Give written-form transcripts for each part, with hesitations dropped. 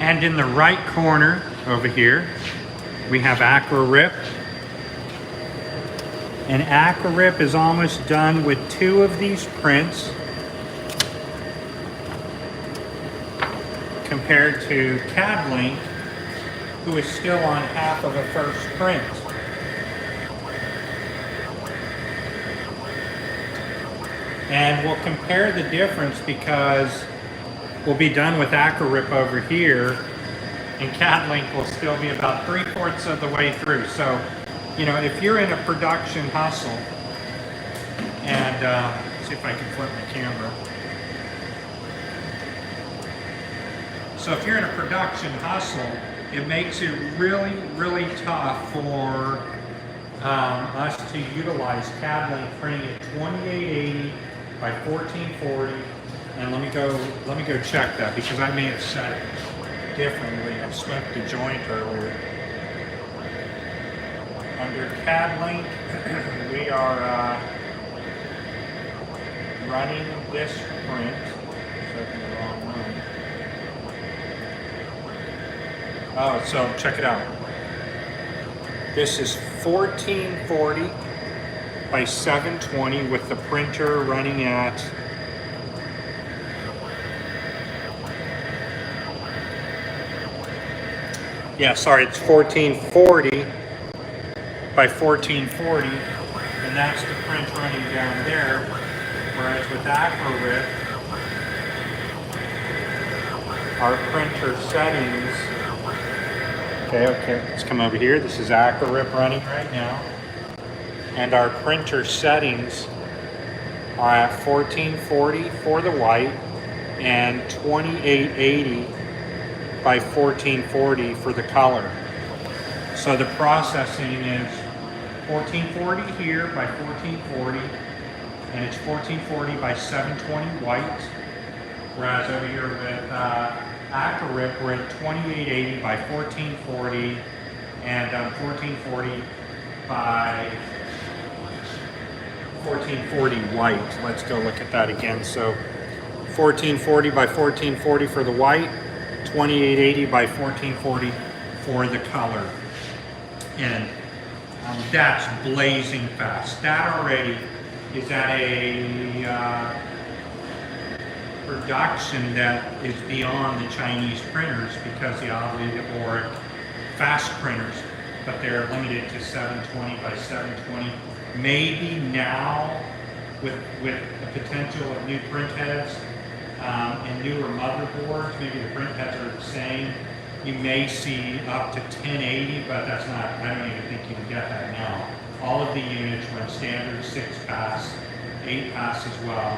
And in the right corner over here, we have AcroRip. And AcroRip is almost done with 2 of these prints compared to CadLink, who is still on half of a first print. And we'll compare the difference because we'll be done with AcroRip over here, and CadLink will still be about 3/4 of the way through. So, you know, if you're in a production hustle, and see if I can flip my camera. So if you're in a production hustle, it makes it really, really tough for us to utilize CadLink printing at 2880 by 1440. And let me go check that because I may have said it differently. I swept the joint earlier. Under CadLink, we are running this print. It's in the wrong room. Oh, so check it out. This is 1440 by 720 with the printer running at it's 1440 by 1440, and that's the print running down there. Whereas with AcroRip, our printer settings, okay, let's come over here. This is AcroRip running right now. And our printer settings are at 1440 for the white and 2880 by 1440 for the color. So the processing is 1440 here by 1440, and it's 1440 by 720 white. Whereas over here with AcroRip, we're at 2880 by 1440 and 1440 by 1440 white. Let's go look at that again. So 1440 by 1440 for the white, 2880 by 1440 for the color. And that's blazing fast. That already is at a production that is beyond the Chinese printers because the or fast printers, but they're limited to 720 by 720. Maybe now with the potential of new print heads and newer motherboards, maybe the print heads are the same. You may see up to 1080, but that's not, I don't even think you can get that now. All of the units run standard 6-pass, 8-pass as well,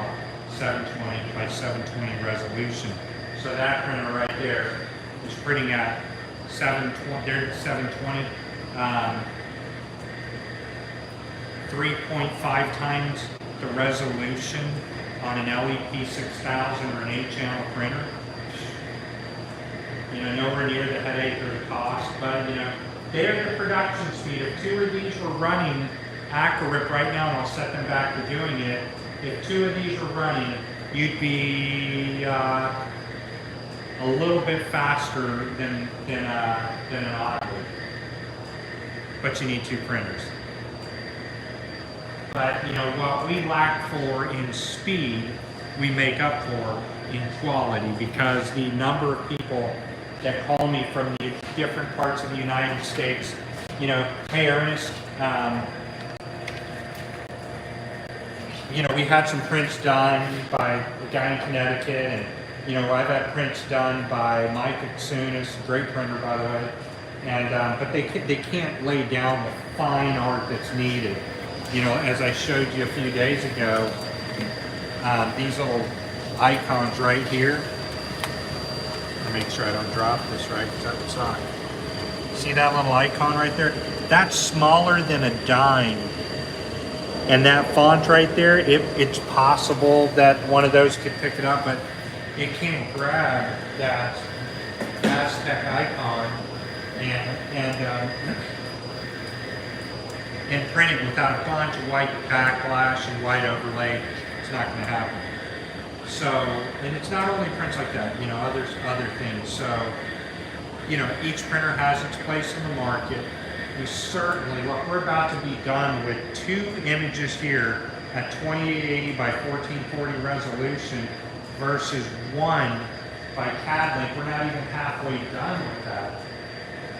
720 by 720 resolution. So that printer right there is printing at 720, they're at 720, 3.5 times the resolution on an LEP 6000 or an 8-channel printer. You know, nowhere near the headache or the cost, but you know, they're the production speed. If 2 of these were running AcroRip right now, and I'll set them back to doing it, if 2 of these were running, you'd be a little bit faster than an auto. But you need 2 printers. But you know, what we lack for in speed, we make up for in quality, because the number of people that call me from the different parts of the United States, you know, hey Ernest, you know, we had some prints done by a guy in Connecticut, and you know, I've had prints done by Mike Atsunis, great printer by the way, and but they can't lay down the fine art that's needed. You know, as I showed you a few days ago, these little icons right here. Make sure I don't drop this, right, because that was on. See that little icon right there? That's smaller than a dime. And that font right there, it's possible that one of those could pick it up, but it can't grab that Aztec icon and print it without a bunch of white backlash and white overlay. It's not going to happen. So, and it's not only prints like that, you know, other things. So, you know, each printer has its place in the market. We certainly, look, we're about to be done with 2 images here at 2880 by 1440 resolution versus 1 by CadLink. We're not even halfway done with that.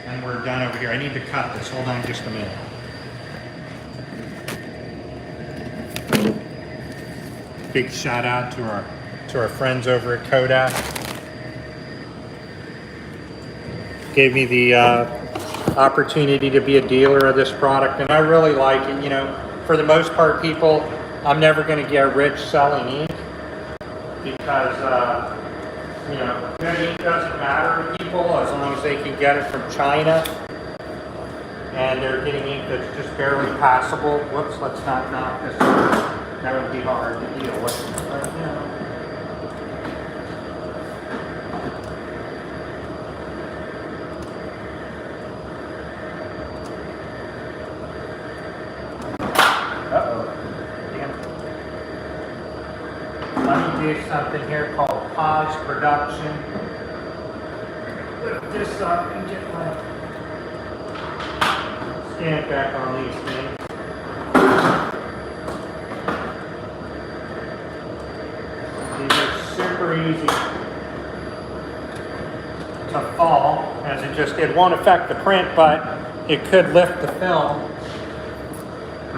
And we're done over here. I need to cut this. Hold on just a minute. Big shout out to our friends over at Kodak. Gave me the opportunity to be a dealer of this product, and I really like it. You know, for the most part, people, I'm never going to get rich selling ink because you know, good ink doesn't matter to people as long as they can get it from China and they're getting ink that's just barely passable. Whoops, let's not knock this over. That would be hard to deal with. But, you know. Let me do something here called pause production. Lift this up and get my stamp back on these things. These are super easy to fall, as it won't affect the print, but it could lift the film,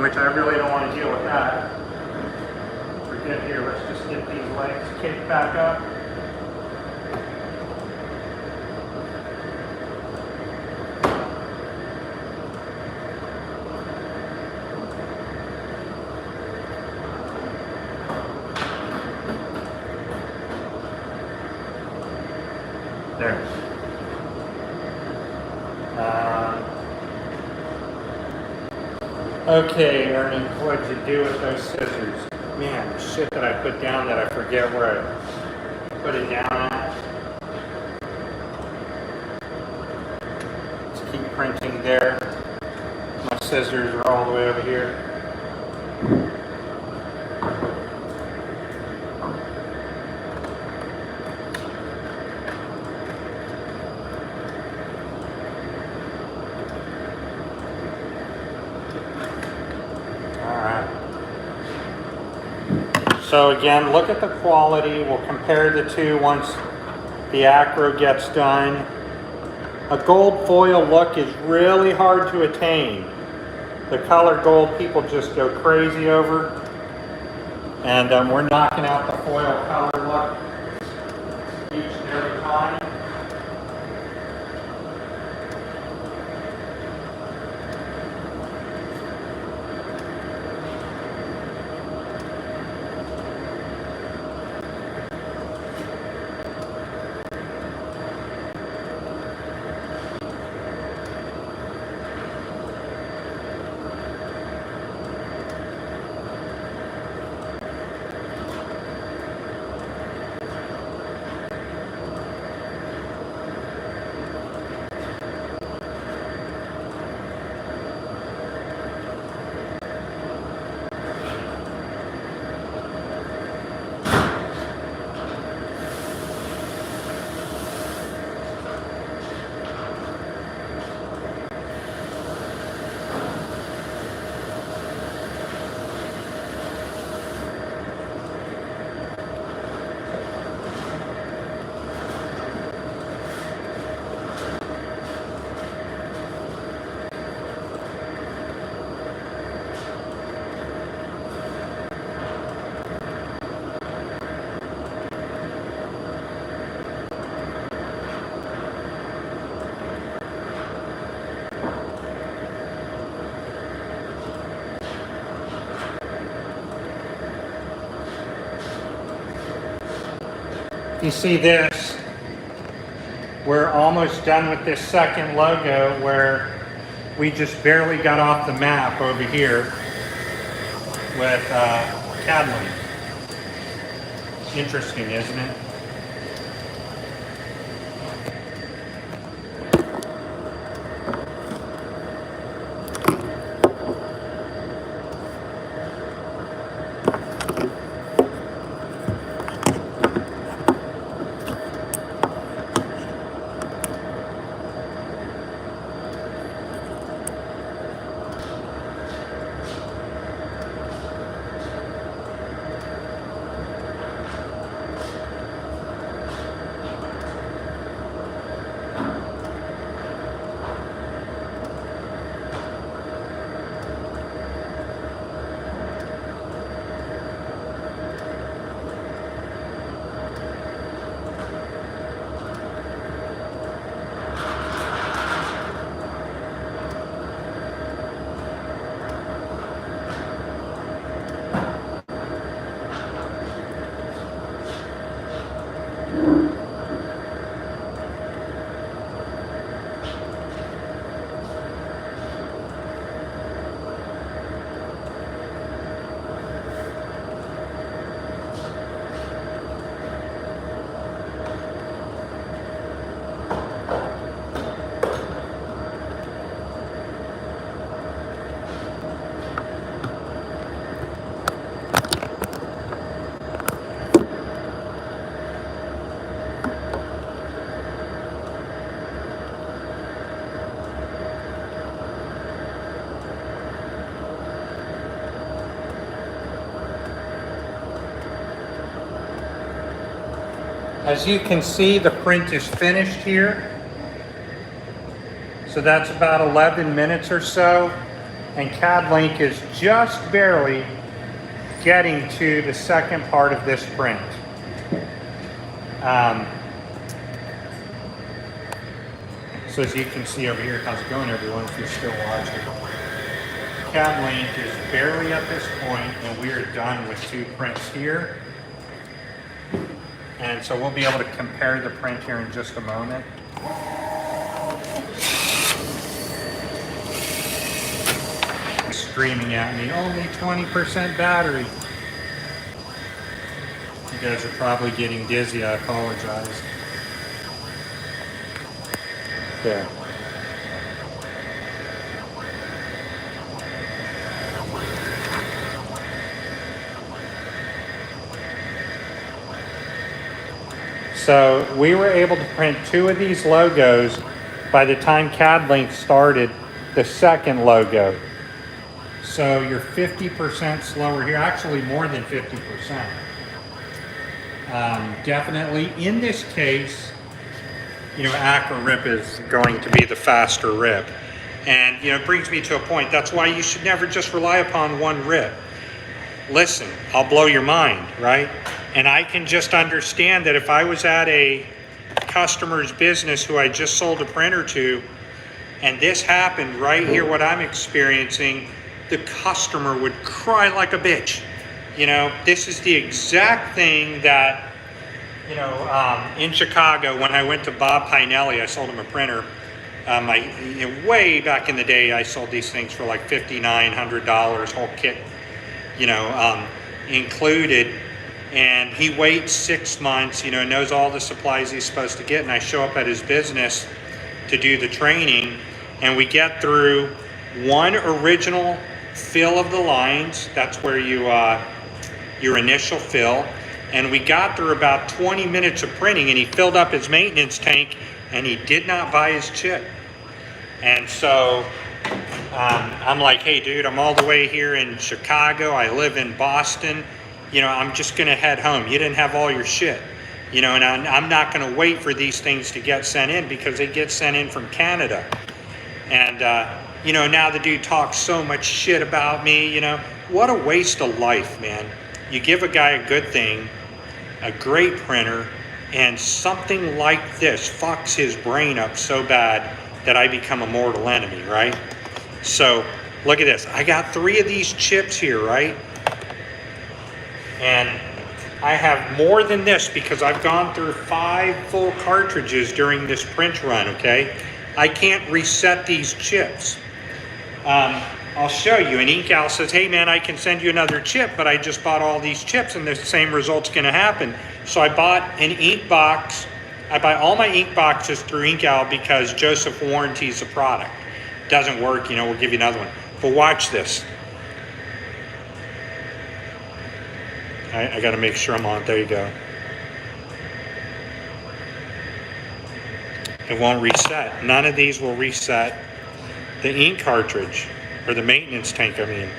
which I really don't want to deal with that. Forget here, let's just get these legs kicked back up. There. Okay, Ernie, what'd you do with those scissors? Man, the shit that I put down that I forget where I put it down at. Let's keep printing there. My scissors are all the way over here. So again, look at the quality. We'll compare the two once the acro gets done. A gold foil look is really hard to attain. The color gold people just go crazy over. And we're knocking out the foil color look each and every time. You see this, we're almost done with this second logo where we just barely got off the map over here with CadLink. Interesting, isn't it? As you can see, the print is finished here. So that's about 11 minutes or so. And CadLink is just barely getting to the second part of this print. So as you can see over here, how's it going, everyone, if you're still watching? CadLink is barely at this point, and we are done with 2 prints here. And so we'll be able to compare the print here in just a moment. Screaming at me, only 20% battery. You guys are probably getting dizzy, I apologize. There. So we were able to print 2 of these logos by the time CadLink started the second logo. So you're 50% slower here, actually more than 50%. Definitely in this case, you know, AcroRip is going to be the faster rip. And, you know, it brings me to a point. That's why you should never just rely upon one rip. Listen, I'll blow your mind, right? And I can just understand that if I was at a customer's business who I just sold a printer to, and this happened right here, what I'm experiencing, the customer would cry like a bitch. You know, this is the exact thing that, you know, in Chicago, when I went to Bob Pinelli, I sold him a printer. Way back in the day, I sold these things for like $5,900, whole kit, you know, included. And he waits 6 months, you know, knows all the supplies he's supposed to get. And I show up at his business to do the training, and we get through one original fill of the lines. That's where you, your initial fill. And we got through about 20 minutes of printing, and he filled up his maintenance tank, and he did not buy his chip. And so I'm like, hey dude, I'm all the way here in Chicago. I live in Boston. You know, I'm just gonna head home. You didn't have all your shit. You know, and I'm not gonna wait for these things to get sent in, because they get sent in from Canada. And you know, now the dude talks so much shit about me, you know. What a waste of life, man. You give a guy a good thing, a great printer, and something like this fucks his brain up so bad that I become a mortal enemy, right? So, look at this. I got 3 of these chips here, right? And I have more than this because I've gone through 5 full cartridges during this print run, okay? I can't reset these chips. I'll show you. And InkAl says, hey man, I can send you another chip, but I just bought all these chips and the same result's gonna happen. So I bought an ink box. I buy all my ink boxes through InkAl because Joseph warranties the product. Doesn't work, you know, we'll give you another one. But watch this. I gotta make sure I'm on. There you go. It won't reset. None of these will reset the ink cartridge, or the maintenance tank, I mean.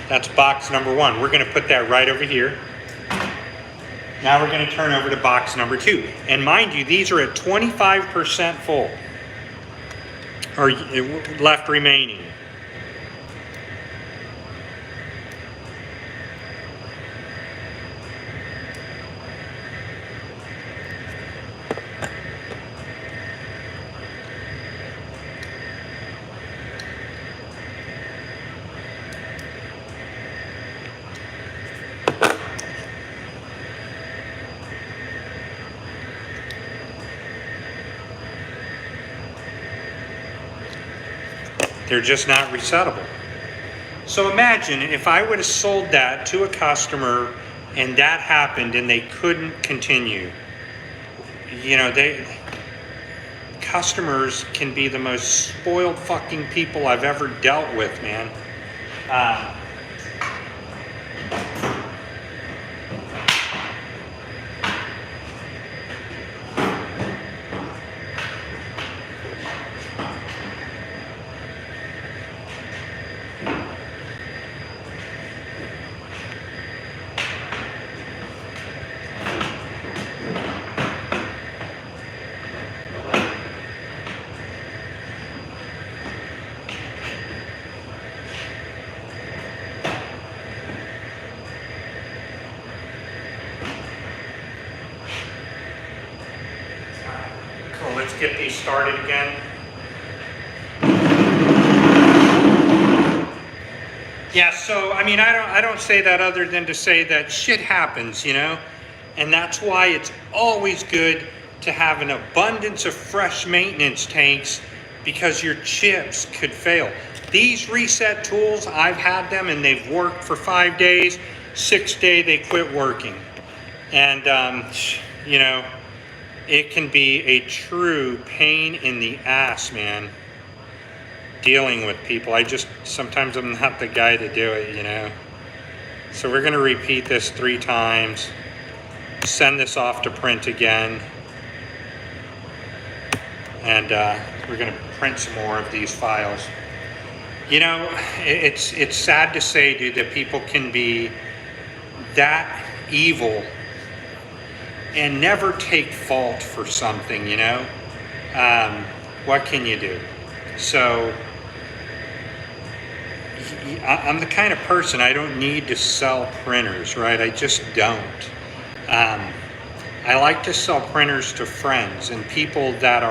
That's box number 1. We're going to put that right over here. Now we're going to turn over to box number 2. And mind you, these are at 25% full, or left remaining. They're just not resettable. So imagine if I would have sold that to a customer and that happened and they couldn't continue. You know, customers can be the most spoiled fucking people I've ever dealt with, man. get these started again. Yeah, so I mean, I don't say that other than to say that shit happens, you know, and that's why it's always good to have an abundance of fresh maintenance tanks, because your chips could fail. These reset tools, I've had them and they've worked for 5 days. 6th day they quit working, and you know, it can be a true pain in the ass, man, dealing with people. Sometimes I'm not the guy to do it, you know. So we're going to repeat this 3 times, send this off to print again, and we're going to print some more of these files. You know, it's sad to say, dude, that people can be that evil and never take fault for something, you know. What can you do? So I'm the kind of person, I don't need to sell printers, right? I just don't. I like to sell printers to friends and people that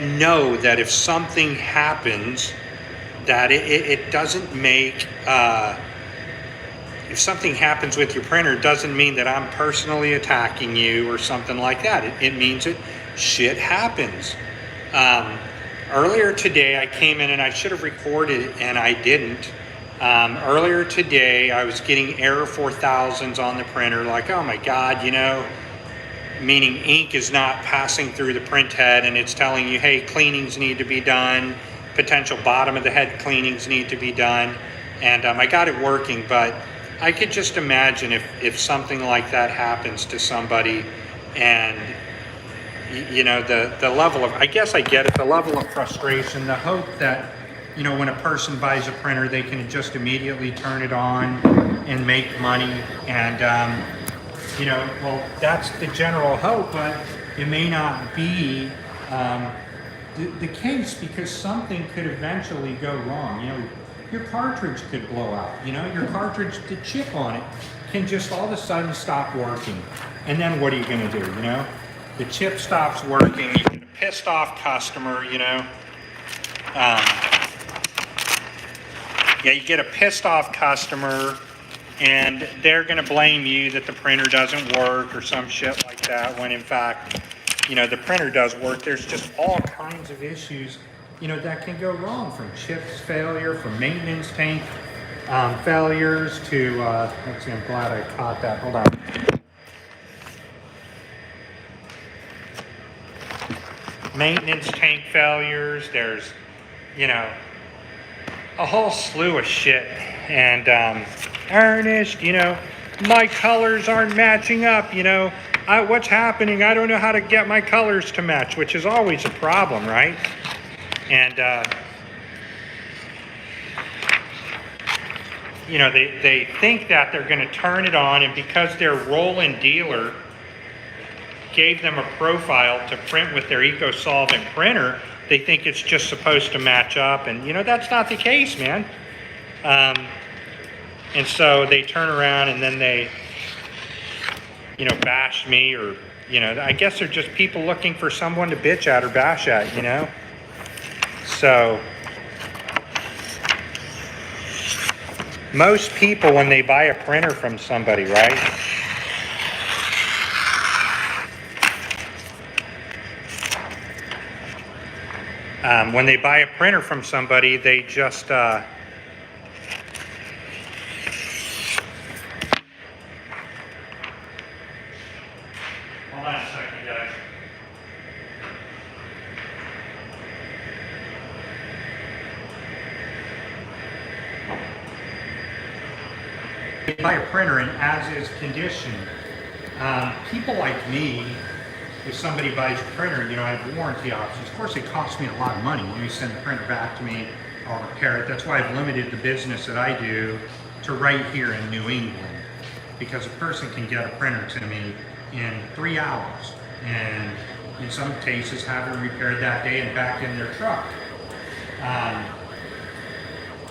know that if something happens, that it doesn't make, if something happens with your printer, it doesn't mean that I'm personally attacking you or something like that. It means that shit happens. Earlier today, I came in and I should have recorded it and I didn't. Earlier today, I was getting error 4000s on the printer, like, oh my God, you know, meaning ink is not passing through the print head and it's telling you, hey, cleanings need to be done, potential bottom of the head cleanings need to be done. And I got it working, but I could just imagine if something like that happens to somebody, and you know, the level of, I guess I get it, the level of frustration, the hope that, you know, when a person buys a printer, they can just immediately turn it on and make money. And, you know, well, that's the general hope, but it may not be the case, because something could eventually go wrong. You know, your cartridge could blow out. You know, your cartridge, the chip on it can just all of a sudden stop working. And then what are you going to do, you know? The chip stops working, you get a pissed off customer, you know. Yeah, you get a pissed off customer and they're going to blame you that the printer doesn't work or some shit like that, when in fact, you know, the printer does work. There's just all kinds of issues, you know, that can go wrong, from chips failure, from maintenance tank failures to, let's see, I'm glad I caught that. Hold on. Maintenance tank failures. There's, you know, a whole slew of shit. And Ernest, you know, my colors aren't matching up, you know, what's happening? I don't know how to get my colors to match, which is always a problem, right? And you know, they think that they're going to turn it on, and because their roll-in dealer gave them a profile to print with their EcoSolvent printer, they think it's just supposed to match up. And, you know, that's not the case, man. And so they turn around and then they, you know, bash me, or, you know, I guess they're just people looking for someone to bitch at or bash at, you know. So most people, when they buy a printer from somebody, right, when they buy a printer from somebody, they just, hold on a second, guys. They buy a printer in as-is condition. People like me, if somebody buys a printer, you know, I have warranty options. Of course, it costs me a lot of money. When you send the printer back to me, I'll repair it. That's why I've limited the business that I do to right here in New England, because a person can get a printer to me in 3 hours, and in some cases have it repaired that day and back in their truck.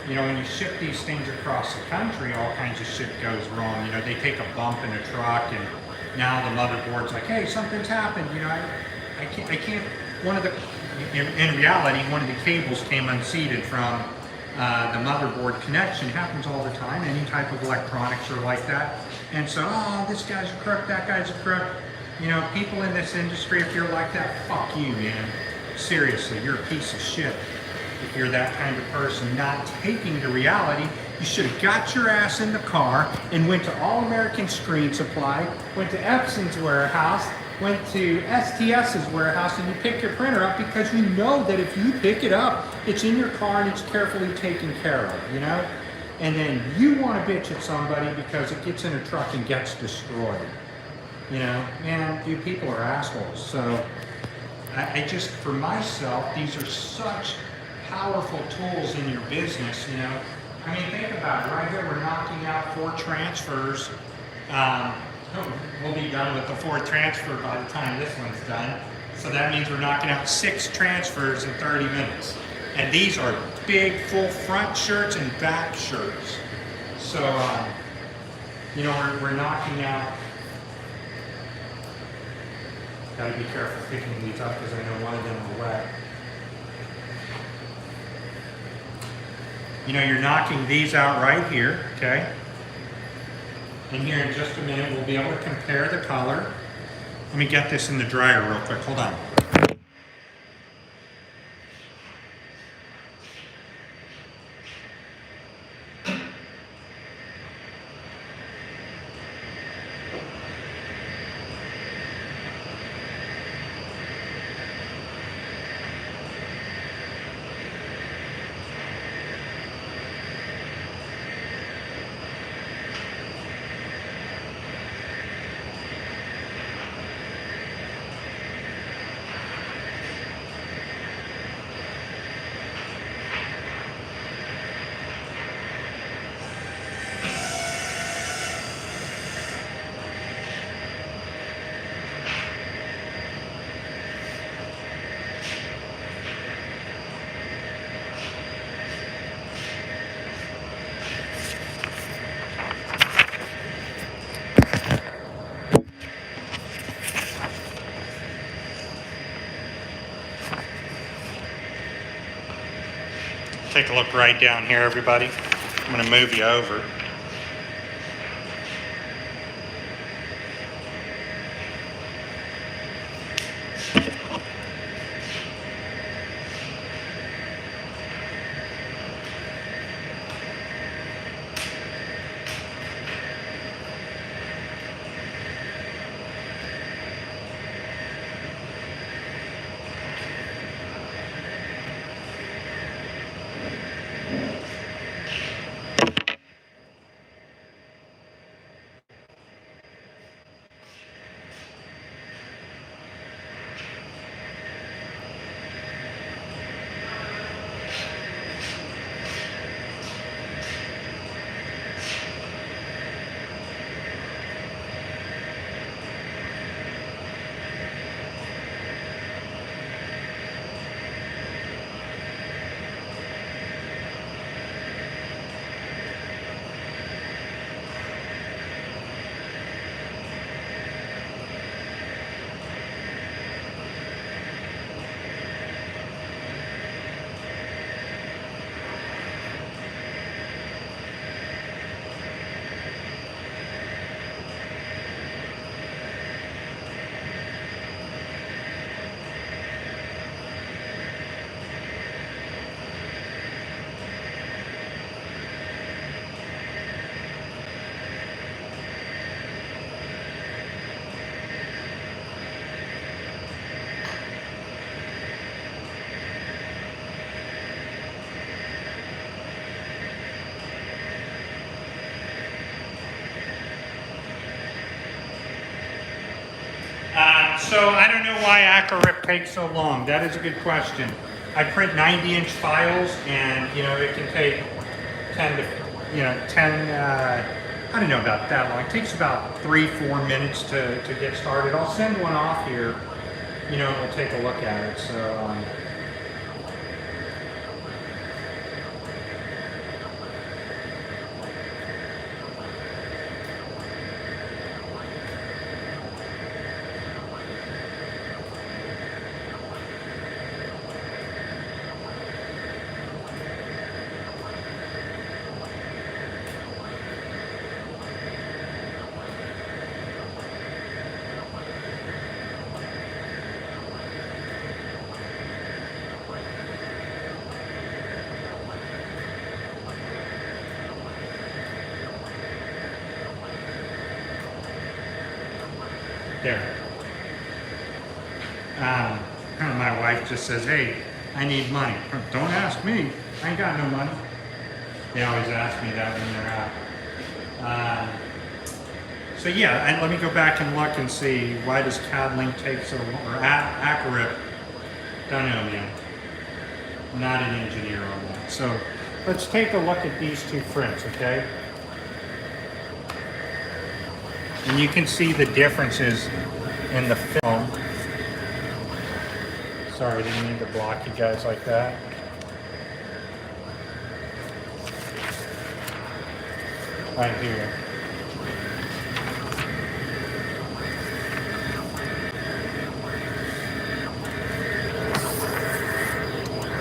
You know, when you ship these things across the country, all kinds of shit goes wrong. You know, they take a bump in a truck, and now the motherboard's like, hey, something's happened. You know, I can't, one of the, in reality, one of the cables came unseated from the motherboard connection. Happens all the time. Any type of electronics are like that. And so, oh, this guy's a crook, that guy's a crook. You know, people in this industry, if you're like that, fuck you, man. Seriously, you're a piece of shit. If you're that kind of person, not taking the reality, you should have got your ass in the car and went to All American Screen Supply, went to Epson's warehouse, went to STS's warehouse, and you pick your printer up, because you know that if you pick it up, it's in your car and it's carefully taken care of, you know? And then you want to bitch at somebody because it gets in a truck and gets destroyed. You know, man, dude, people are assholes. So I just, for myself, these are such powerful tools in your business, you know. I mean, think about it. Right here, we're knocking out 4 transfers. We'll be done with the 4th transfer by the time this one's done. So that means we're knocking out 6 transfers in 30 minutes. And these are big, full front shirts and back shirts. So, you know, we're knocking out. Gotta be careful picking these up because I know one of them are wet. You know, you're knocking these out right here, okay? And here in just a minute, we'll be able to compare the color. Let me get this in the dryer real quick. Hold on. Take a look right down here, everybody. I'm going to move you over. So I don't know why AcroRip takes so long. That is a good question. I print 90-inch files, and you know it can take 10 to 10. I don't know about that long. It takes about 3-4 minutes to get started. I'll send one off here. You know, we'll take a look at it. So. there. My wife just says, hey, I need money. Don't ask me. I ain't got no money. They always ask me that when they're out. So yeah, and let me go back and look and see, why does CadLink take so long, or AcroRip? Don't know, man. I'm not an engineer on that. So let's take a look at these two prints, okay? And you can see the differences in the film. Sorry, I didn't mean to block you guys like that. Right here.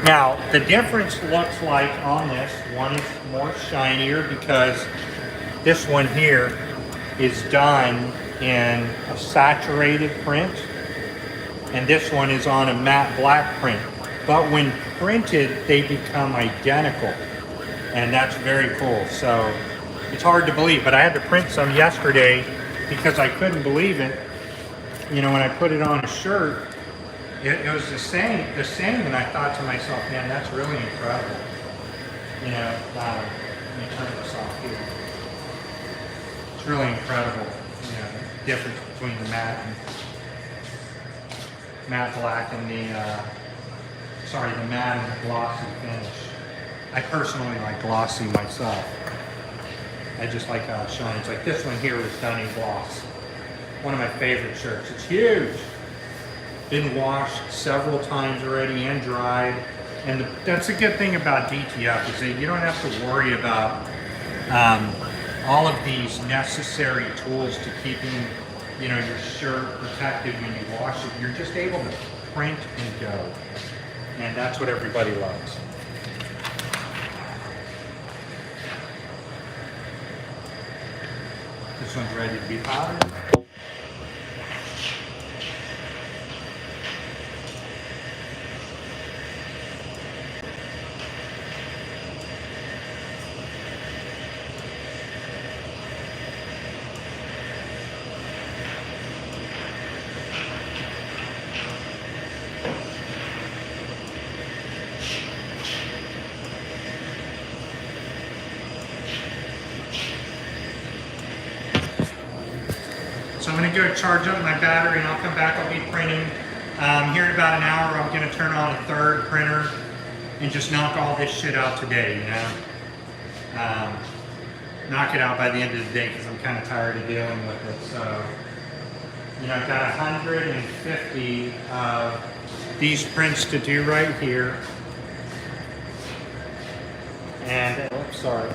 Now, the difference looks like on this, one is more shinier because this one here is done in a saturated print, and this one is on a matte black print. But when printed, they become identical, and that's very cool. So it's hard to believe, but I had to print some yesterday because I couldn't believe it. You know, when I put it on a shirt, it was the same, and I thought to myself, man, that's really incredible. You know, let me turn this off here. It's really incredible, you know, the difference between the matte black and the matte and the glossy finish. I personally like glossy myself. I just like how it shines. Like this one here was done in gloss. One of my favorite shirts. It's huge. Been washed several times already and dried. And that's a good thing about DTF is that you don't have to worry about all of these necessary tools to keeping, you know, your shirt protected when you wash it. You're just able to print and go. And that's what everybody loves. This one's ready to be powdered. So I'm going to go charge up my battery and I'll come back. I'll be printing. Here in about an hour, I'm going to turn on a third printer and just knock all this shit out today, you know. Knock it out by the end of the day because I'm kind of tired of dealing with it. So, you know, I've got 150 of these prints to do right here. And, oops, sorry.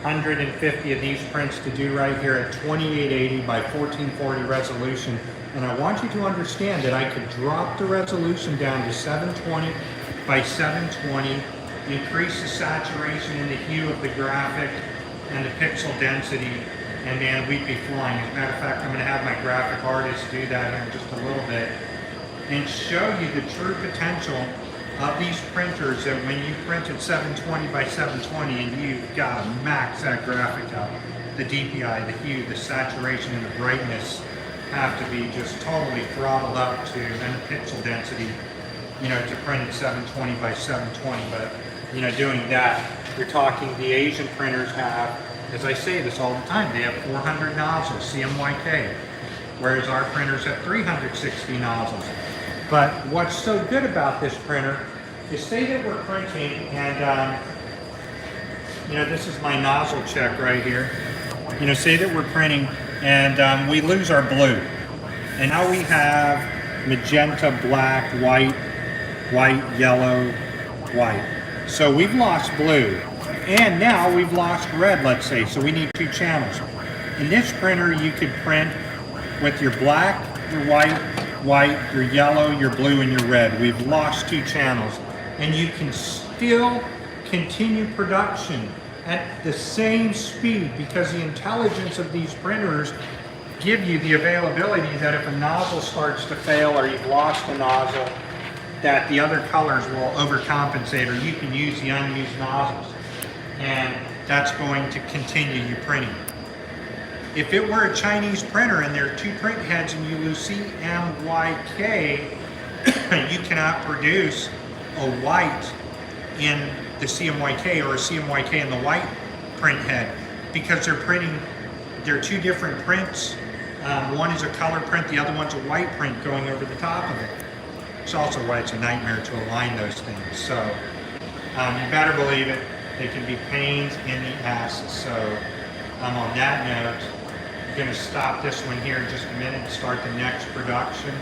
150 of these prints to do right here at 2880 by 1440 resolution. And I want you to understand that I could drop the resolution down to 720 by 720, increase the saturation and the hue of the graphic and the pixel density, and man, we'd be flying. As a matter of fact, I'm going to have my graphic artist do that here in just a little bit and show you the true potential of these printers, that when you print at 720 by 720 and you've got to max that graphic out, the DPI, the hue, the saturation, and the brightness have to be just totally throttled up to, and the pixel density, you know, to print at 720 by 720. But, you know, doing that, you're talking, the Asian printers have, as I say this all the time, they have 400 nozzles, CMYK, whereas our printers have 360 nozzles. But what's so good about this printer is, say that we're printing and, you know, this is my nozzle check right here. You know, say that we're printing and we lose our blue. And now we have magenta, black, white, yellow, white. So we've lost blue. And now we've lost red, let's say. So we need 2 channels. In this printer, you could print with your black, your white, your yellow, your blue, and your red. We've lost 2 channels. And you can still continue production at the same speed because the intelligence of these printers give you the availability that if a nozzle starts to fail or you've lost a nozzle, that the other colors will overcompensate, or you can use the unused nozzles. And that's going to continue your printing. If it were a Chinese printer and there are two print heads and you lose CMYK, you cannot produce a white in the CMYK or a CMYK in the white print head, because they're two different prints. One is a color print, the other one's a white print going over the top of it. It's also why it's a nightmare to align those things. So you better believe it, they can be pains in the ass. So on that note, I'm going to stop this one here in just a minute and start the next production.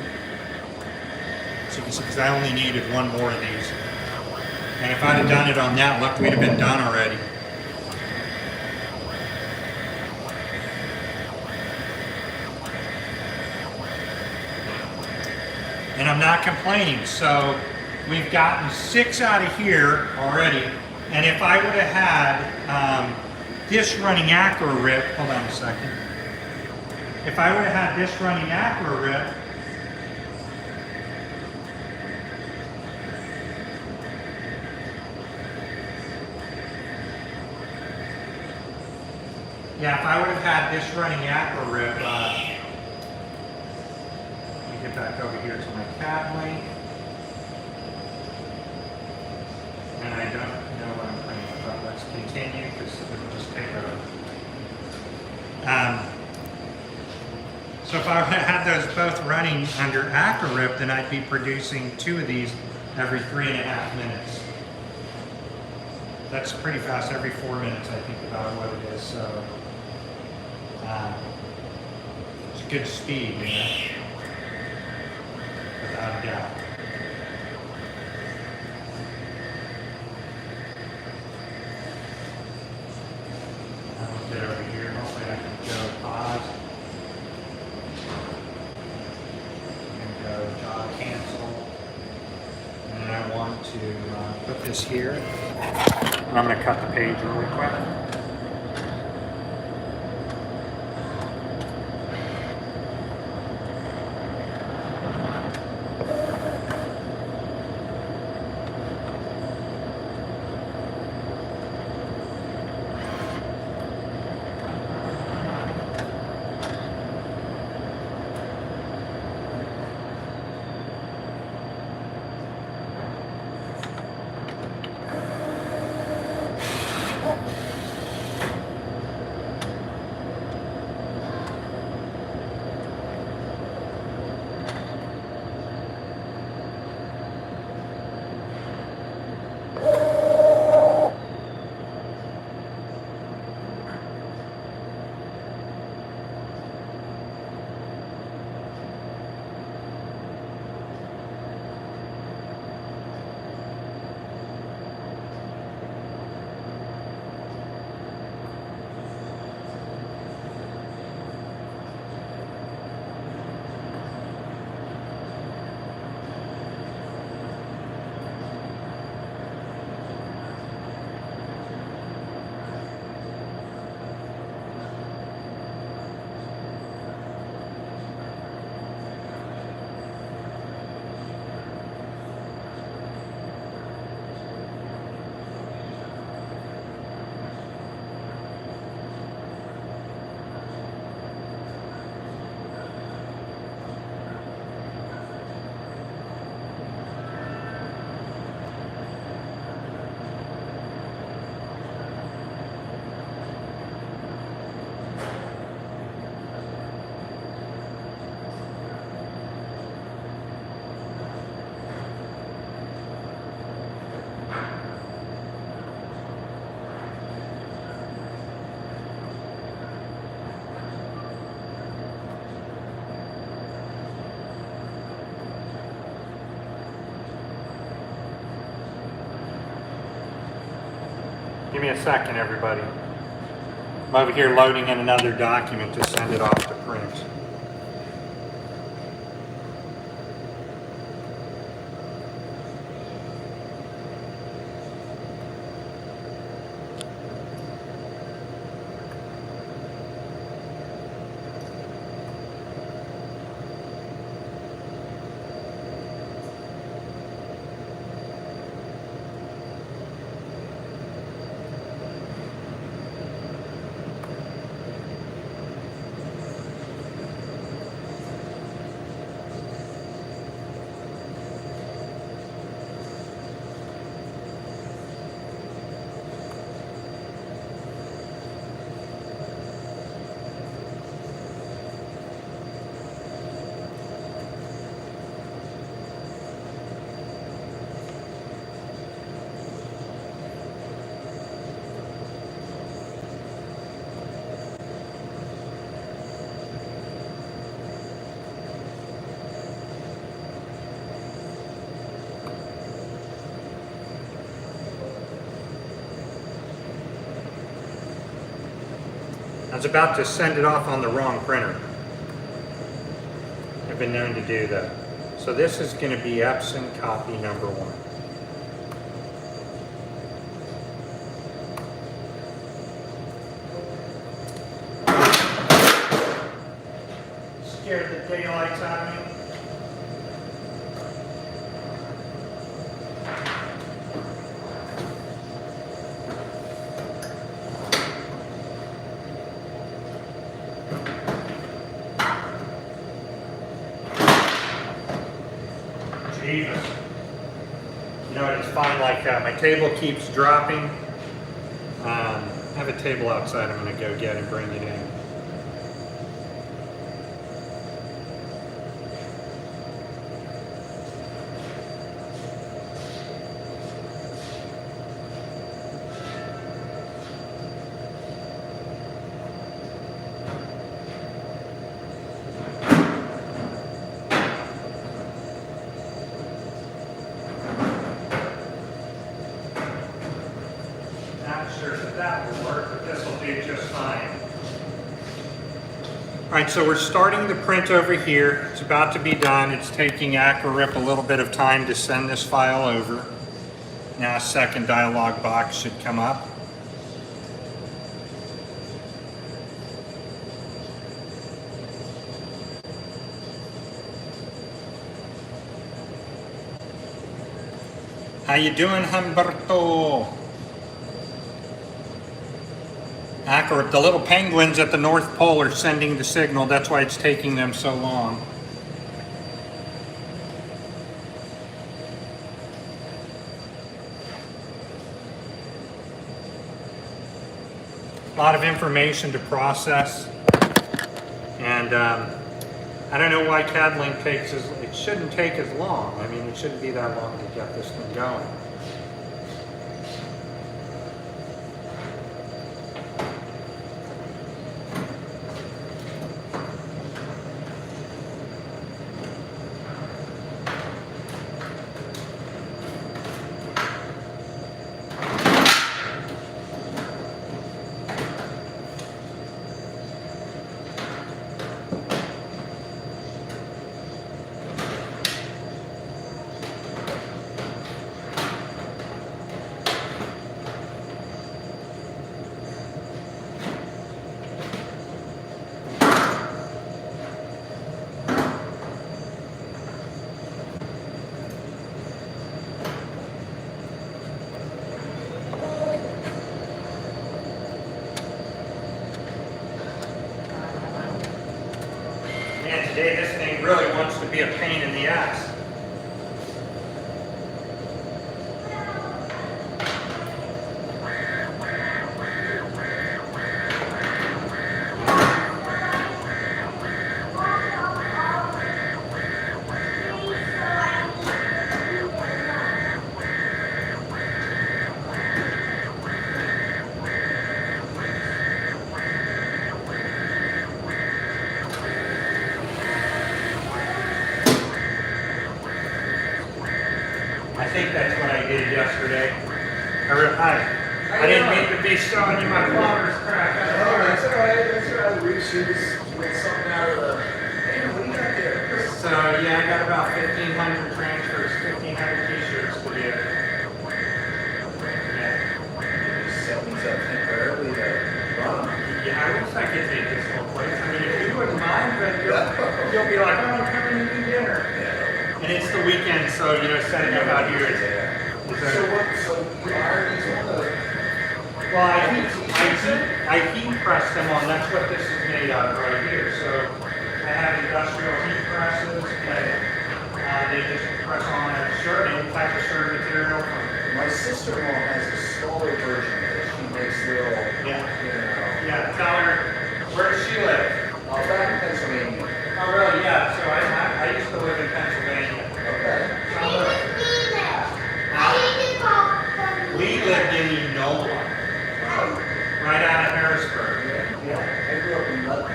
So you can see, because I only needed one more of these. And if I'd have done it on that, look, we'd have been done already. And I'm not complaining. So we've gotten 6 out of here already. And if I would have had this running AcroRip, hold on a second. If I would have had this running AcroRip, yeah, if I would have had this running AcroRip, let me get back over here to my CadLink. And I don't know what I'm printing, but let's continue because it'll just take over. So if I had those both running under AcroRip, then I'd be producing 2 of these every 3.5 minutes. That's pretty fast, every 4 minutes I think about what it is. So it's a good speed, you know, without a doubt. I'll get over here, hopefully I can go pause. And go job cancel. And then I want to put this here. And I'm going to cut the page really quick. Give me a second, everybody. I'm over here loading in another document to send it off to print. was about to send it off on the wrong printer. I've been known to do that. So this is going to be Epson copy number 1. Scared the daylights out of me. Jesus. You know, it's fine like that. My table keeps dropping. I have a table outside I'm going to go get and bring it in. That will work, but this will do just fine. All right, so we're starting the print over here. It's about to be done. It's taking AcroRip a little bit of time to send this file over. Now a second dialog box should come up. How you doing, Humberto? AcroRip, the little penguins at the North Pole are sending the signal. That's why it's taking them so long. A lot of information to process. And I don't know why CadLink takes it shouldn't take as long. I mean, it shouldn't be that long to get this thing going. Man, today this thing really wants to be a pain in the ass. I think that's what I did yesterday. I didn't mean to be showing you my plumber's crack. Oh, that's all right. That's all right. We should get something out of the. Hey, what do you got there? So yeah, I got about 1,500 transfers, 1,500 t-shirts to do. Yeah. Set these up temporarily to run. Yeah, I wish I could take this whole place. I mean, if you wouldn't mind, but you'll be like, oh, I'm coming to eat dinner. And it's the weekend, so you know, setting up out here is. So are these on the? Well, I heat press them on. That's what this is made out of right here. So I have industrial heat presses, and they just press on a shirt, any type of shirt material. My sister-in-law has a smaller version that she makes little. Yeah. You know. Yeah. Tell her, where does she live? Back in Pennsylvania. Oh, really? Yeah. So I used to live in Pennsylvania. Okay. We lived in Enola, right out of Harrisburg. Yeah. I grew up in London.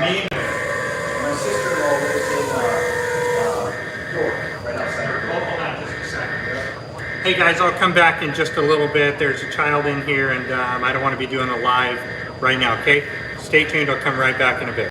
Me? My sister-in-law lives in York, right outside of York. Hold on just a second. Hey guys, I'll come back in just a little bit. There's a child in here and I don't want to be doing a live right now, okay? Stay tuned, I'll come right back in a bit.